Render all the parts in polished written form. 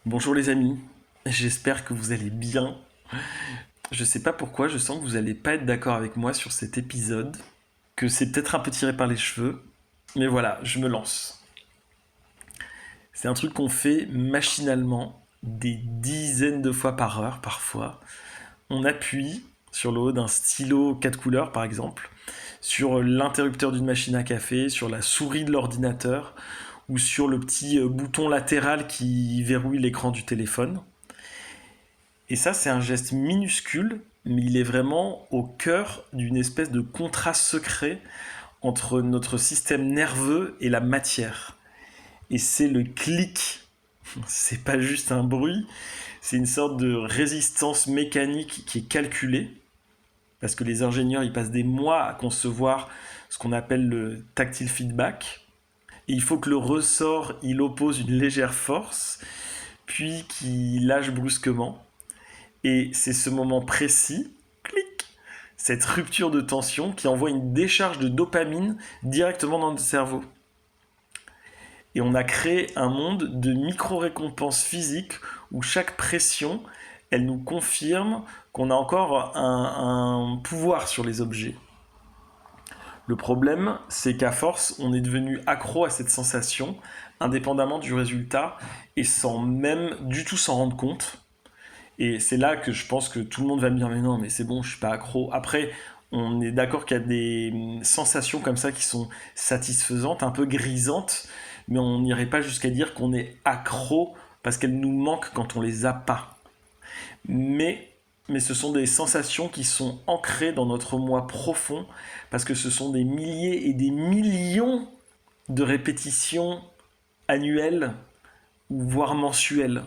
Bonjour les amis, j'espère que vous allez bien. Je sais pas pourquoi, je sens que vous allez pas être d'accord avec moi sur cet épisode, que c'est peut-être un peu tiré par les cheveux, mais voilà, je me lance. C'est un truc qu'on fait machinalement, des dizaines de fois par heure parfois. On appuie sur le haut d'un stylo 4 couleurs par exemple, sur l'interrupteur d'une machine à café, sur la souris de l'ordinateur ou sur le petit bouton latéral qui verrouille l'écran du téléphone. Et ça, c'est un geste minuscule, mais il est vraiment au cœur d'une espèce de contrat secret entre notre système nerveux et la matière. Et c'est le clic. C'est pas juste un bruit, c'est une sorte de résistance mécanique qui est calculée, parce que les ingénieurs ils passent des mois à concevoir ce qu'on appelle le tactile feedback. Et il faut que le ressort il oppose une légère force, puis qu'il lâche brusquement. Et c'est ce moment précis, clic, cette rupture de tension qui envoie une décharge de dopamine directement dans notre cerveau. Et on a créé un monde de micro-récompenses physiques où chaque pression, elle nous confirme qu'on a encore un pouvoir sur les objets. Le problème, c'est qu'à force, on est devenu accro à cette sensation, indépendamment du résultat, et sans même du tout s'en rendre compte. Et c'est là que je pense que tout le monde va me dire mais non mais c'est bon, je suis pas accro. Après, on est d'accord qu'il y a des sensations comme ça qui sont satisfaisantes, un peu grisantes, mais on n'irait pas jusqu'à dire qu'on est accro parce qu'elles nous manquent quand on les a pas. Mais mais ce sont des sensations qui sont ancrées dans notre moi profond parce que ce sont des milliers et des millions de répétitions annuelles ou voire mensuelles.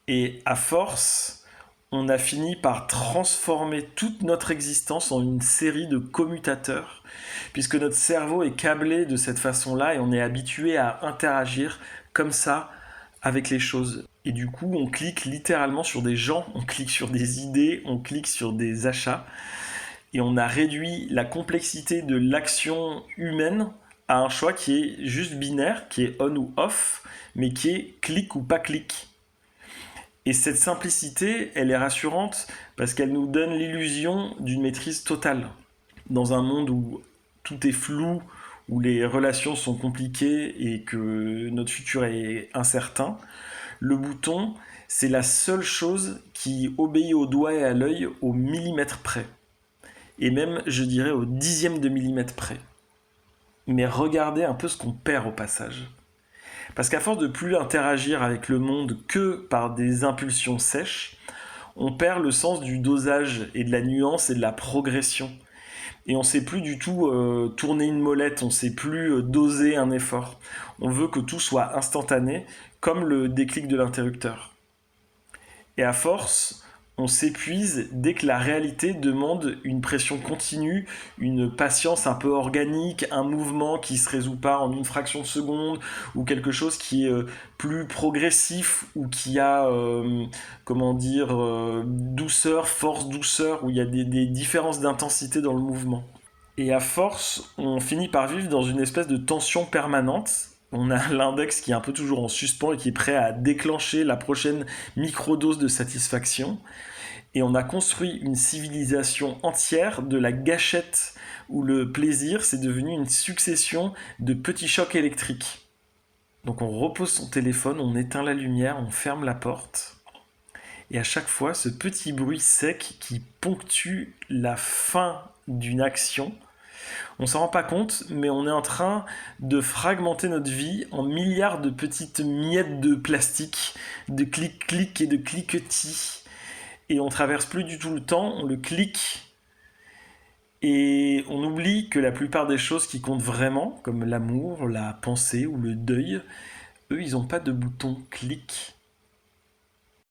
Et à force, on a fini par transformer toute notre existence en une série de commutateurs, puisque notre cerveau est câblé de cette façon-là et on est habitué à interagir comme ça avec les choses. Et du coup, on clique littéralement sur des gens, on clique sur des idées, on clique sur des achats, et on a réduit la complexité de l'action humaine à un choix qui est juste binaire, qui est on ou off, mais qui est clic ou pas clic. Et cette simplicité, elle est rassurante parce qu'elle nous donne l'illusion d'une maîtrise totale. Dans un monde où tout est flou, où les relations sont compliquées et que notre futur est incertain, le bouton, c'est la seule chose qui obéit au doigt et à l'œil au millimètre près. Et même, je dirais, au dixième de millimètre près. Mais regardez un peu ce qu'on perd au passage. Parce qu'à force de plus interagir avec le monde que par des impulsions sèches, on perd le sens du dosage et de la nuance et de la progression. Et on ne sait plus du tout tourner une molette, on ne sait plus doser un effort. On veut que tout soit instantané, comme le déclic de l'interrupteur. Et à force, on s'épuise dès que la réalité demande une pression continue, une patience un peu organique, un mouvement qui se résout pas en une fraction de seconde, ou quelque chose qui est plus progressif, ou qui a, comment dire, douceur, force, douceur, où il y a des différences d'intensité dans le mouvement. Et à force, on finit par vivre dans une espèce de tension permanente. On a l'index qui est un peu toujours en suspens et qui est prêt à déclencher la prochaine microdose de satisfaction. Et on a construit une civilisation entière de la gâchette où le plaisir, c'est devenu une succession de petits chocs électriques. Donc on repose son téléphone, on éteint la lumière, on ferme la porte. Et à chaque fois, ce petit bruit sec qui ponctue la fin d'une action, on s'en rend pas compte, mais on est en train de fragmenter notre vie en milliards de petites miettes de plastique, de clic-clic et de cliquetis. Et on traverse plus du tout le temps, on le clique et on oublie que la plupart des choses qui comptent vraiment, comme l'amour, la pensée ou le deuil, eux, ils n'ont pas de bouton clic.